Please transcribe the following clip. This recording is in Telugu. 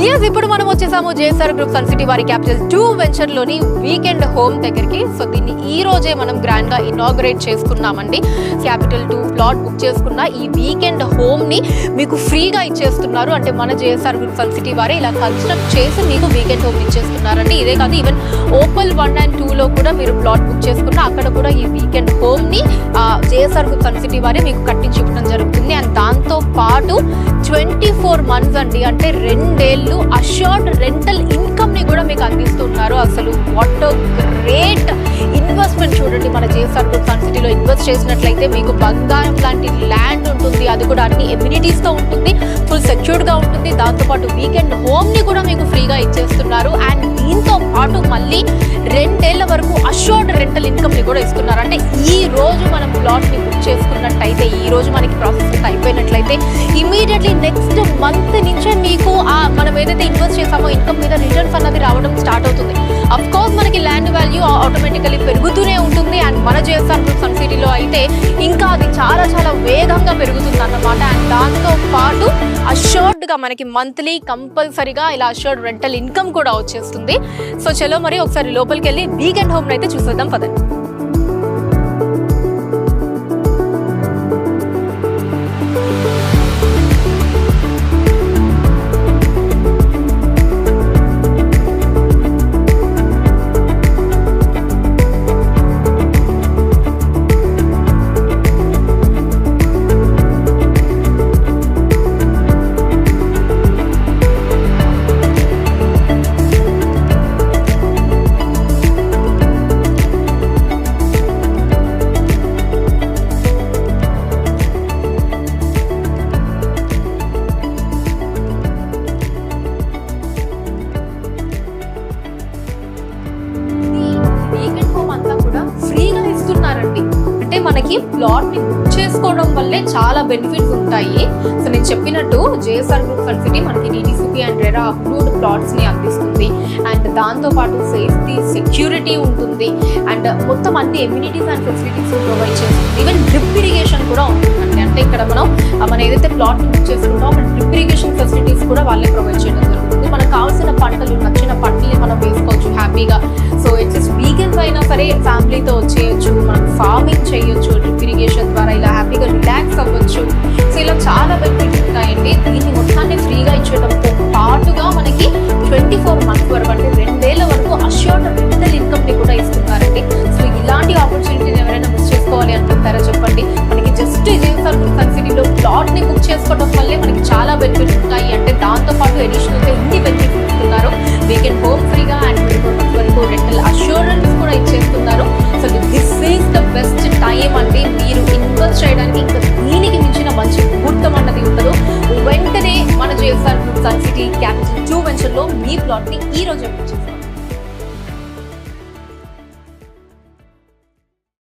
yes, ఇప్పుడు మనం వచ్చేసాము జేఎస్ఆర్ గ్రూప్ సన్ సిటీ వారి క్యాపిటల్ 2 వెంచర్ లోని వీకెండ్ హోమ్ దగ్గరికి. సో దీన్ని ఈ రోజే మనం గ్రాండ్ గా ఇనాగ్రేట్ చేసుకున్నామండి. క్యాపిటల్ 2 ప్లాట్ బుక్ చేసుకున్న ఈ వీకెండ్ హోమ్ ని మీకు ఫ్రీగా ఇచ్చేస్తున్నారు. అంటే మన జేఎస్ఆర్ గ్రూప్ సన్ సిటీ వారే ఇలా కన్స్ట్రక్ట్ చేసి మీకు వీకెండ్ హోమ్ ఇచ్చేస్తున్నారండి. ఇదే కాదు, ఈవెన్ ఓపల్ 1 and 2 లో కూడా మీరు ప్లాట్ బుక్ చేసుకున్న అక్కడ కూడా ఈ వీకెండ్ హోమ్ ని జేఎస్ఆర్ గ్రూప్ సన్ సిటీ వారే మీకు కట్టించి ఇవ్వడం జరుగుతుంది. అండ్ దాంతో పాటు 24 months అండి, అంటే 2 ఏళ్ళు అష్యూర్డ్ రెంటల్ ఇన్కమ్ ని కూడా మీకు అందిస్తున్నారు. అసలు వాట్ గ్రేట్ ఇన్వెస్ట్మెంట్ చూడండి. మన జేఎస్ఆర్ గ్రూప్ సన్ సిటీలో ఇన్వెస్ట్ చేసినట్లయితే మీకు బంగారం లాంటి ల్యాండ్ ఉంటుంది, అది కూడా అన్ని ఎమ్యూనిటీస్ తో ఉంటుంది, ఫుల్ సెక్యూర్డ్ గా ఉంటుంది. దాంతోపాటు వీకెండ్ హోమ్ ని కూడా మీకు ఫ్రీగా ఇచ్చేస్తున్నారు. అండ్ దీంతో పాటు మళ్ళీ 2 ఏళ్ల వరకు అష్యూర్డ్ రెంటల్ ఇన్కమ్ ని కూడా ఇస్తున్నారు. అంటే ఈ రోజు మనం ప్లాట్ ని బుక్ చేసుకున్నట్టయితే, ఈ రోజు మనకి ప్రాసెస్ అయిపోయినట్లయితే ఇమీడియట్లీ నెక్స్ట్ మంత్ నుంచే మీకు మనం ఏదైతే ఇన్వెస్ట్ చేసామో ఇన్కమ్ మీద రిటర్న్స్ అన్నది రావడం స్టార్ట్ అవుతుంది. అఫ్ కోర్స్ మనకి ల్యాండ్ వాల్యూ ఆటోమేటికలీ పెరుగుతూనే ఉంటుంది. అండ్ మన జేఎస్ఆర్ గ్రూప్ సన్ సిటీలో అయితే ఇంకా అది చాలా చాలా వేగంగా పెరుగుతుంది అన్నమాట. అండ్ దాంతో పాటు అష్యూర్డ్ గా మనకి మంత్లీ కంపల్సరీగా ఇలా అష్యూర్డ్ రెంటల్ ఇన్కమ్ కూడా వచ్చేస్తుంది. సో చలో మరి ఒకసారి లోపలికి వెళ్ళి వీకెండ్ హోమ్ అయితే చూసేద్దాం పదండి. మనకి ప్లాట్ ని బుక్ చేసుకోవడం వల్లే చాలా బెనిఫిట్స్ ఉంటాయి. సో నేను చెప్పినట్టు జేఎస్ఆర్ గ్రూప్ సన్ సిటీ మనకి DTCP and RERA approved plots ని అందిస్తుంది. అండ్ దాంతో పాటు సేఫ్టీ, సెక్యూరిటీ ఉంటుంది. అండ్ మొత్తం అన్ని ఎమ్యూనిటీస్ అండ్ ఫెసిలిటీస్ ప్రొవైడ్ చేస్తుంది. ఈవెన్ డ్రిప్ ఇరిగేషన్ కూడా ఉంటుందండి. అంటే ఇక్కడ మనం ఏదైతే ప్లాట్ ని బుక్ చేసుకుంటామో డ్రిప్ ఇరిగేషన్ ఫెసిలిటీస్ కూడా వాళ్ళే ప్రొవైడ్ చేయడం జరుగుతుంది. మనకు కావాల్సిన పంటలు, నచ్చిన పంటల్ని మనం వేసుకోవచ్చు హ్యాపీగా. సో ఇట్స్ వీకెండ్స్ అయినా సరే ఫ్యామిలీతో వచ్చేయచ్చు, మనం ఫార్మింగ్ చేయొచ్చు డ్రిప్ ఇరిగేషన్ ద్వారా, ఇలా హ్యాపీగా రిలాక్స్ అవ్వచ్చు. సో ఇలా చాలా బెనిఫిట్స్ ఉంటాయండి. దీన్ని మొత్తాన్ని ఫ్రీగా ఇచ్చేయడంతో పాటుగా మనకి 24 months వరకు, అంటే 2 ఏళ్ల వరకు అష్యూర్డ్ రెంటల్ ఇన్కమ్ ని కూడా ఇస్తున్నారండి. సో ఇలాంటి ఆపర్చునిటీని ఎవరైనా మిస్ చేసుకోవాలి అనుకుంటారా చెప్పండి. మనకి జస్ట్ జేఎస్ఆర్ గ్రూప్ సన్ సిటీలో ప్లాట్ ని బుక్ చేసుకోవడం వల్లే మనకి చాలా బెనిఫిట్స్ ఉంటాయి. అంటే దాంతో పాటు అడిషనల్ గా ఇన్ని బెనిఫిట్స్ ఇస్తున్నారు. వీకెండ్ హోమ్ ఫ్రీగా అండ్ 24 months వరకు రెంటల్ అష్యూరెన్స్ కూడా ఇచ్చేస్తున్నారు. So this is the best time అండి. మీరు ఇన్వెస్ట్ చేయడానికి ఇంకా దీనికి మించిన మంచి ముహూర్తం అన్నది ఉండదు. వెంటనే మన JSR Group Sun City Capital 2 venture లో మీ ప్లాట్ ని ఈ రోజు బుక్ చేసుకోండి.